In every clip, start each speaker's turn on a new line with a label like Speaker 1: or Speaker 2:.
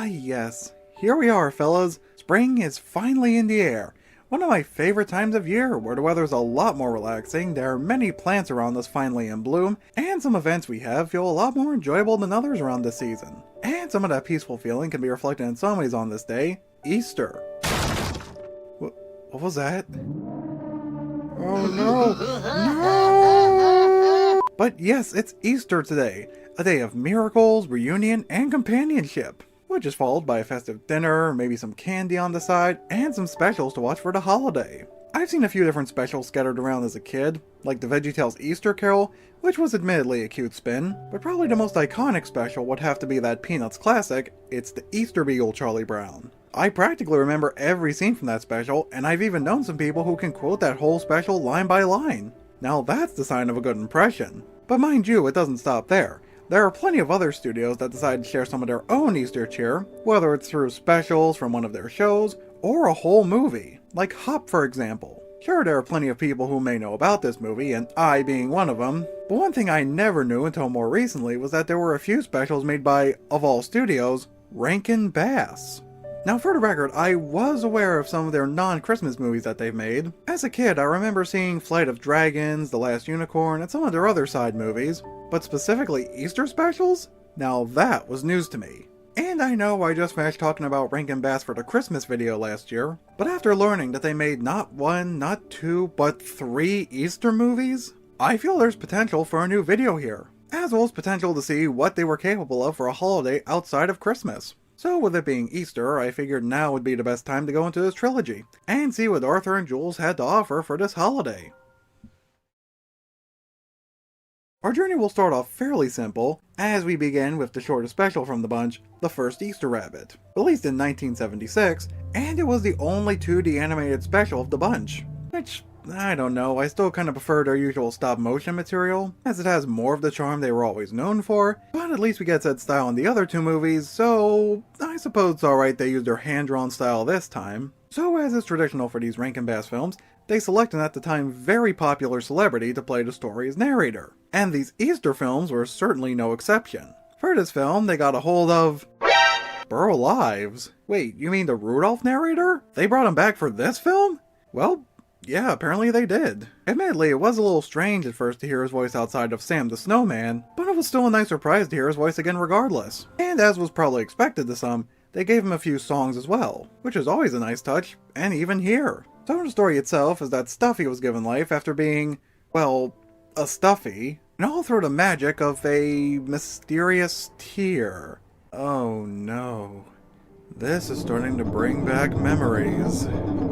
Speaker 1: Yes. Here we are, fellas. Spring is finally in the air. One of my favorite times of year, where the weather's a lot more relaxing, there are many plants around us finally in bloom, and some events we have feel a lot more enjoyable than others around this season. And some of that peaceful feeling can be reflected in some ways on this day, Easter. What was that? Oh no! No! But yes, it's Easter today, a day of miracles, reunion, and companionship, which is followed by a festive dinner, maybe some candy on the side, and some specials to watch for the holiday. I've seen a few different specials scattered around as a kid, like the VeggieTales Easter Carol, which was admittedly a cute spin, but probably the most iconic special would have to be that Peanuts classic, it's the Easter Beagle Charlie Brown. I practically remember every scene from that special, and I've even known some people who can quote that whole special line by line. Now that's the sign of a good impression. But mind you, it doesn't stop there. There are plenty of other studios that decide to share some of their own Easter cheer, whether it's through specials from one of their shows, or a whole movie, like Hop for example. Sure, there are plenty of people who may know about this movie, and I being one of them, but one thing I never knew until more recently was that there were a few specials made by, of all studios, Rankin Bass. Now for the record, I was aware of some of their non-Christmas movies that they've made. As a kid, I remember seeing Flight of Dragons, The Last Unicorn, and some of their other side movies, but specifically Easter specials? Now that was news to me. And I know I just finished talking about Rankin Bass for the Christmas video last year, but after learning that they made not one, not two, but 3 Easter movies, I feel there's potential for a new video here, as well as potential to see what they were capable of for a holiday outside of Christmas. So with it being Easter, I figured now would be the best time to go into this trilogy, and see what Arthur and Jules had to offer for this holiday. Our journey will start off fairly simple, as we begin with the shortest special from the bunch, The First Easter Rabbit, released in 1976, and it was the only 2D animated special of the bunch, which, I don't know, I still kind of prefer their usual stop-motion material, as it has more of the charm they were always known for, but at least we get said style in the other 2 movies, so I suppose it's alright they used their hand-drawn style this time. So as is traditional for these Rankin Bass films, they select an at the time very popular celebrity to play the story's narrator, and these Easter films were certainly no exception. For this film, they got a hold of Burl Ives. Wait, you mean the Rudolph narrator? They brought him back for this film? Well, yeah, apparently they did. Admittedly, it was a little strange at first to hear his voice outside of Sam the Snowman, but it was still a nice surprise to hear his voice again regardless. And as was probably expected to some, they gave him a few songs as well, which is always a nice touch, and even here. So the story itself is that Stuffy was given life after being, well, a Stuffy, and all through the magic of a mysterious tear. Oh no. This is starting to bring back memories.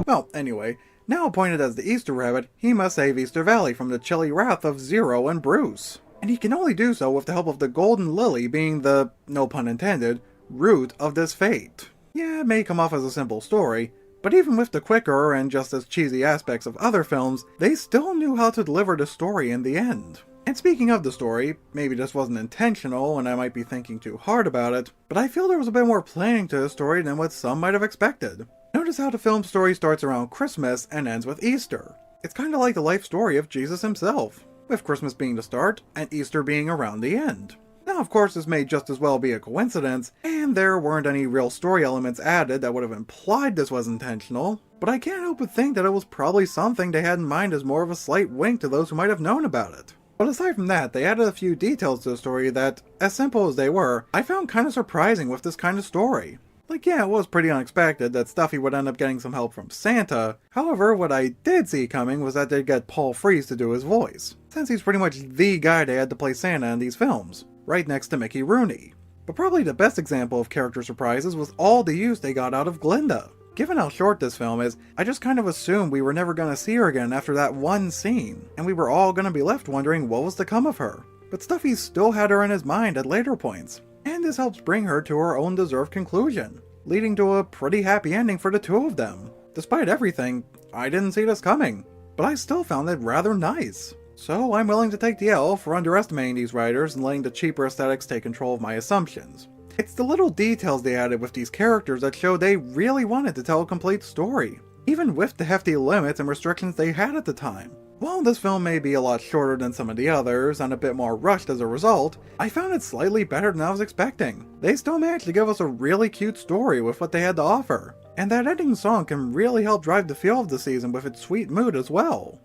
Speaker 1: Well, anyway, now appointed as the Easter Rabbit, he must save Easter Valley from the chilly wrath of Zero and Bruce. And he can only do so with the help of the Golden Lily being the, no pun intended, root of this fate. Yeah, it may come off as a simple story, but even with the quicker and just as cheesy aspects of other films, they still knew how to deliver the story in the end. And speaking of the story, maybe this wasn't intentional and I might be thinking too hard about it, but I feel there was a bit more planning to the story than what some might have expected. Notice how the film's story starts around Christmas and ends with Easter. It's kinda like the life story of Jesus himself, with Christmas being the start and Easter being around the end. Now of course this may just as well be a coincidence, and there weren't any real story elements added that would have implied this was intentional, but I can't help but think that it was probably something they had in mind as more of a slight wink to those who might have known about it. But aside from that, they added a few details to the story that, as simple as they were, I found kinda surprising with this kind of story. Like yeah, it was pretty unexpected that Stuffy would end up getting some help from Santa, however what I did see coming was that they'd get Paul Frees to do his voice, since he's pretty much the guy they had to play Santa in these films, right next to Mickey Rooney. But probably the best example of character surprises was all the use they got out of Glinda. Given how short this film is, I just kind of assumed we were never gonna see her again after that one scene, and we were all gonna be left wondering what was to come of her. But Stuffy still had her in his mind at later points, and this helps bring her to her own deserved conclusion, leading to a pretty happy ending for the 2 of them. Despite everything, I didn't see this coming, but I still found it rather nice. So I'm willing to take the L for underestimating these writers and letting the cheaper aesthetics take control of my assumptions. It's the little details they added with these characters that show they really wanted to tell a complete story. even with the hefty limits and restrictions they had at the time. While this film may be a lot shorter than some of the others, and a bit more rushed as a result, I found it slightly better than I was expecting. They still managed to give us a really cute story with what they had to offer, and that ending song can really help drive the feel of the season with its sweet mood as well.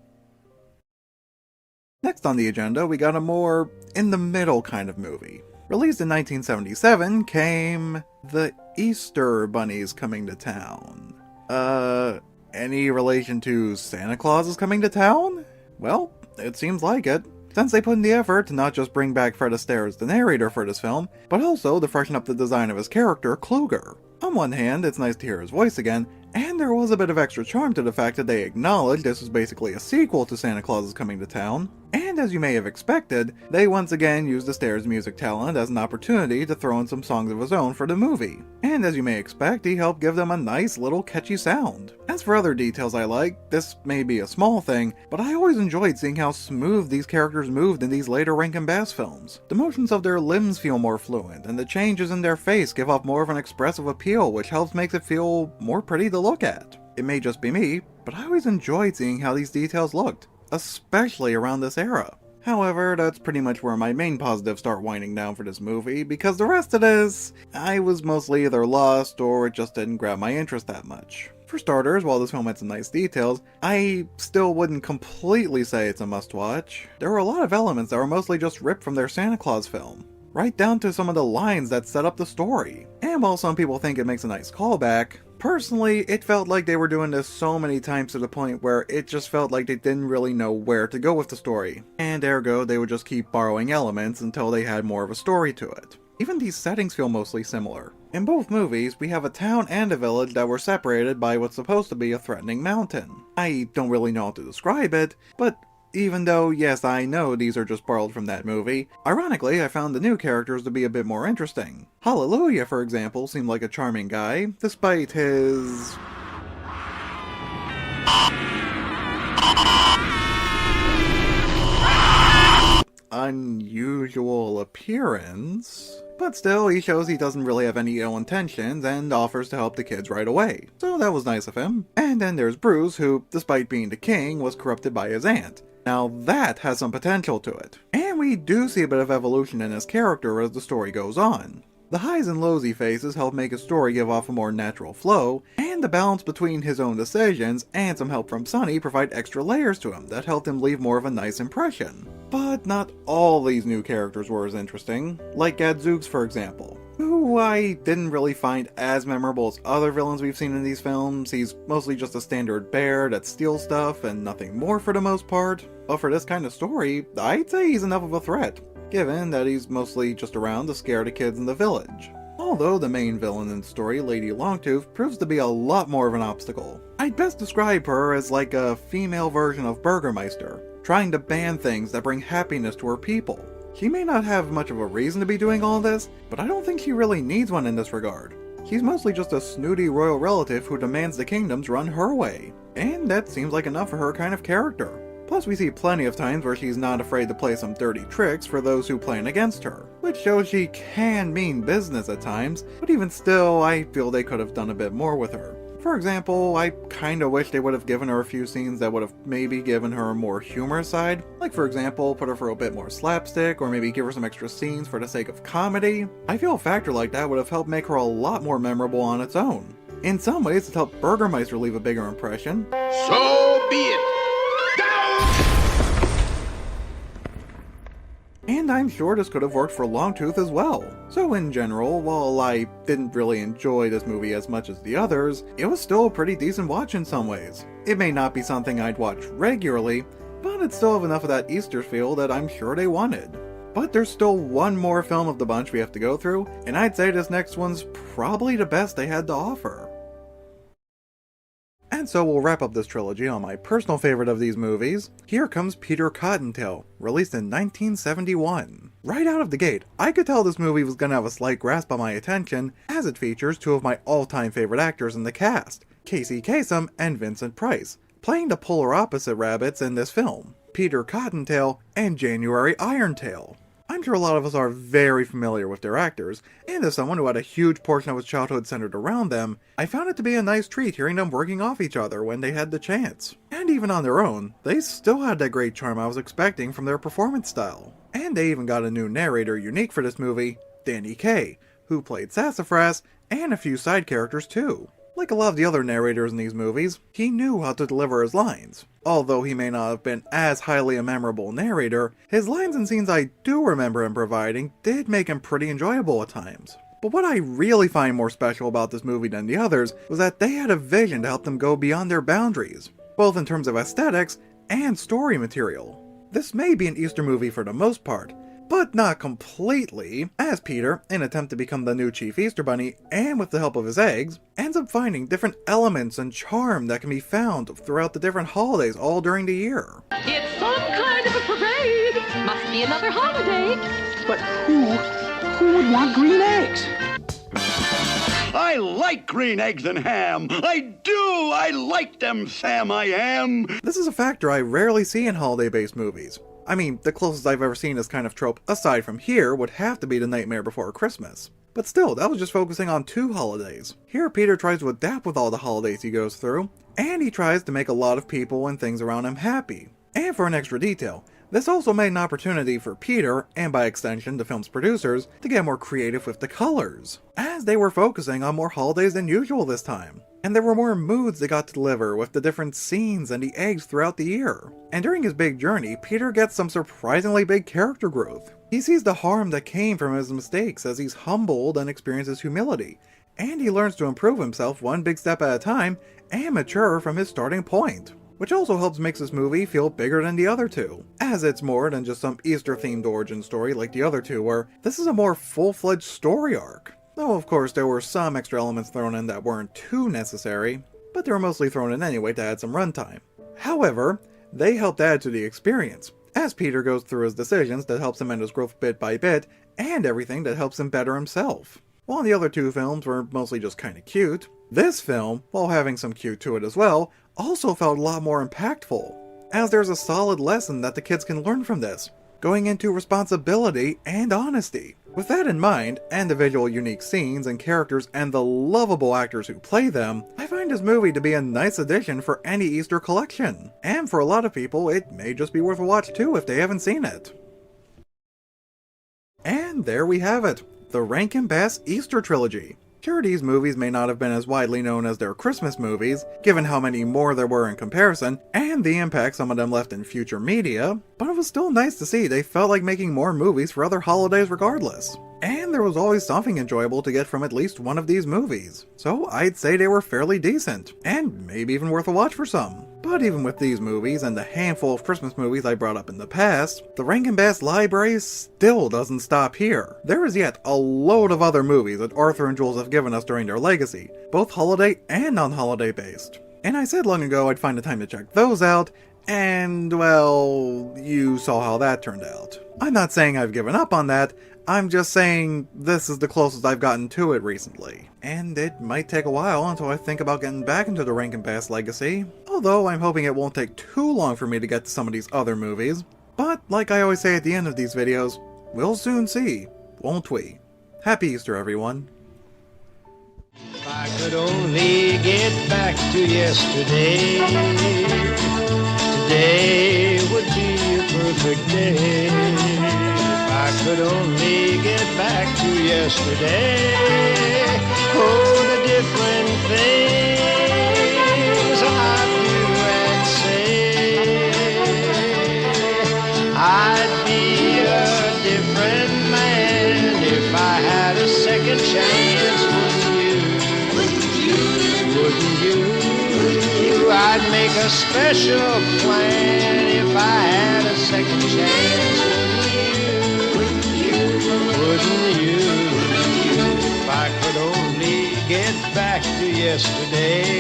Speaker 1: Next on the agenda, we got a more in-the-middle kind of movie. Released in 1977 came The Easter Bunnies Coming to Town. Any relation to Santa Claus is Coming to Town? Well, it seems like it, since they put in the effort to not just bring back Fred Astaire as the narrator for this film, but also to freshen up the design of his character, Kluger. On one hand, it's nice to hear his voice again, and there was a bit of extra charm to the fact that they acknowledged this was basically a sequel to Santa Claus is Coming to Town, and as you may have expected, they once again used Astaire's music talent as an opportunity to throw in some songs of his own for the movie, and as you may expect, he helped give them a nice little catchy sound. As for other details I like, this may be a small thing, but I always enjoyed seeing how smooth these characters moved in these later Rankin Bass films. The motions of their limbs feel more fluent, and the changes in their face give off more of an expressive appeal, which helps make it feel more pretty to look at. It may just be me, but I always enjoyed seeing how these details looked, especially around this era. However, that's pretty much where my main positives start winding down for this movie, because the rest of this, I was mostly either lost or it just didn't grab my interest that much. For starters, while this film had some nice details, I still wouldn't completely say it's a must-watch. There were a lot of elements that were mostly just ripped from their Santa Claus film, right down to some of the lines that set up the story. And while some people think it makes a nice callback, personally, it felt like they were doing this so many times to the point where it just felt like they didn't really know where to go with the story, and ergo they would just keep borrowing elements until they had more of a story to it. Even these settings feel mostly similar. In both movies, we have a town and a village that were separated by what's supposed to be a threatening mountain. I don't really know how to describe it, but even though, yes, I know these are just borrowed from that movie, ironically, I found the new characters to be a bit more interesting. Hallelujah, for example, seemed like a charming guy, despite his unusual appearance. But still, he shows he doesn't really have any ill intentions and offers to help the kids right away. So that was nice of him. And then there's Bruce, who, despite being the king, was corrupted by his aunt. Now that has some potential to it. And we do see a bit of evolution in his character as the story goes on. The highs and lows he faces help make his story give off a more natural flow, and the balance between his own decisions and some help from Sonny provide extra layers to him that helped him leave more of a nice impression. But not all these new characters were as interesting, like Gadzooks for example, who I didn't really find as memorable as other villains we've seen in these films. He's mostly just a standard bear that steals stuff and nothing more for the most part, but for this kind of story, I'd say he's enough of a threat, given that he's mostly just around to scare the kids in the village. Although the main villain in the story, Lady Longtooth, proves to be a lot more of an obstacle. I'd best describe her as like a female version of Burgermeister, trying to ban things that bring happiness to her people. She may not have much of a reason to be doing all this, but I don't think she really needs one in this regard. She's mostly just a snooty royal relative who demands the kingdoms run her way, and that seems like enough for her kind of character. Plus we see plenty of times where she's not afraid to play some dirty tricks for those who plan against her, which shows she can mean business at times, but even still, I feel they could have done a bit more with her. For example, I kinda wish they would have given her a few scenes that would have maybe given her a more humorous side. Like for example, put her for a bit more slapstick, or maybe give her some extra scenes for the sake of comedy. I feel a factor like that would have helped make her a lot more memorable on its own. In some ways, it helped Burgermeister leave a bigger impression.
Speaker 2: So be it.
Speaker 1: And I'm sure this could have worked for Longtooth as well. So in general, while I didn't really enjoy this movie as much as the others, it was still a pretty decent watch in some ways. It may not be something I'd watch regularly, but it still have enough of that Easter feel that I'm sure they wanted. But there's still one more film of the bunch we have to go through, and I'd say this next one's probably the best they had to offer. And so we'll wrap up this trilogy on my personal favorite of these movies. Here comes Peter Cottontail, released in 1971. Right out of the gate, I could tell this movie was gonna have a slight grasp on my attention, as it features two of my all-time favorite actors in the cast, Casey Kasem and Vincent Price, playing the polar opposite rabbits in this film, Peter Cottontail and January Irontail. I'm I'm sure a lot of us are very familiar with their actors, and as someone who had a huge portion of his childhood centered around them, I found it to be a nice treat hearing them working off each other when they had the chance. And even on their own, they still had that great charm I was expecting from their performance style. And they even got a new narrator unique for this movie, Danny Kaye, who played Sassafras, and a few side characters too. Like a lot of the other narrators in these movies, he knew how to deliver his lines. Although he may not have been as highly a memorable narrator, his lines and scenes I do remember him providing did make him pretty enjoyable at times. But what I really find more special about this movie than the others was that they had a vision to help them go beyond their boundaries, both in terms of aesthetics and story material. This may be an Easter movie for the most part, but not completely, as Peter, in an attempt to become the new Chief Easter Bunny, and with the help of his eggs, ends up finding different elements and charm that can be found throughout the different holidays all during the year.
Speaker 2: It's some kind of a parade. Must be another holiday.
Speaker 3: But who would want green eggs?
Speaker 4: I like green eggs and ham. I do. I like them, Sam, I am.
Speaker 1: This is a factor I rarely see in holiday-based movies. I mean, the closest I've ever seen this kind of trope, aside from here, would have to be The Nightmare Before Christmas. But still, that was just focusing on 2 holidays. Here, Peter tries to adapt with all the holidays he goes through, and he tries to make a lot of people and things around him happy. And for an extra detail, this also made an opportunity for Peter, and by extension the film's producers, to get more creative with the colors, as they were focusing on more holidays than usual this time. And there were more moods they got to deliver with the different scenes and the eggs throughout the year. And during his big journey, Peter gets some surprisingly big character growth. He sees the harm that came from his mistakes as he's humbled and experiences humility, and he learns to improve himself one big step at a time and mature from his starting point. Which also helps make this movie feel bigger than the other 2, as it's more than just some Easter-themed origin story like the other 2 were. This is a more full-fledged story arc. Though of course there were some extra elements thrown in that weren't too necessary, but they were mostly thrown in anyway to add some runtime. However, they helped add to the experience, as Peter goes through his decisions that helps him end his growth bit by bit, and everything that helps him better himself. While the other 2 films were mostly just kinda cute, this film, while having some cute to it as well, also felt a lot more impactful, as there's a solid lesson that the kids can learn from this, going into responsibility and honesty. With that in mind, and the visual unique scenes and characters and the lovable actors who play them, I find this movie to be a nice addition for any Easter collection. And for a lot of people, it may just be worth a watch too if they haven't seen it. And there we have it, the Rankin Bass Easter Trilogy. Sure, these movies may not have been as widely known as their Christmas movies, given how many more there were in comparison, and the impact some of them left in future media, but it was still nice to see they felt like making more movies for other holidays regardless. And there was always something enjoyable to get from at least one of these movies, so I'd say they were fairly decent, and maybe even worth a watch for some. But even with these movies and the handful of Christmas movies I brought up in the past, the Rankin Bass library still doesn't stop here. There is yet a load of other movies that Arthur and Jules have given us during their legacy, both holiday and non-holiday based. And I said long ago I'd find the time to check those out, and well, you saw how that turned out. I'm not saying I've given up on that, I'm just saying this is the closest I've gotten to it recently. And it might take a while until I think about getting back into the Rankin Bass legacy, although I'm hoping it won't take too long for me to get to some of these other movies. But like I always say at the end of these videos, we'll soon see, won't we? Happy Easter, everyone.
Speaker 5: If I could only get back to yesterday, today would be a perfect day. If I could only get back to yesterday, oh, the different things I'd do and say. I'd be a different man if I had a second chance, wouldn't you? I'd make a special plan if I had a second chance, wouldn't you? If I could only get back to yesterday.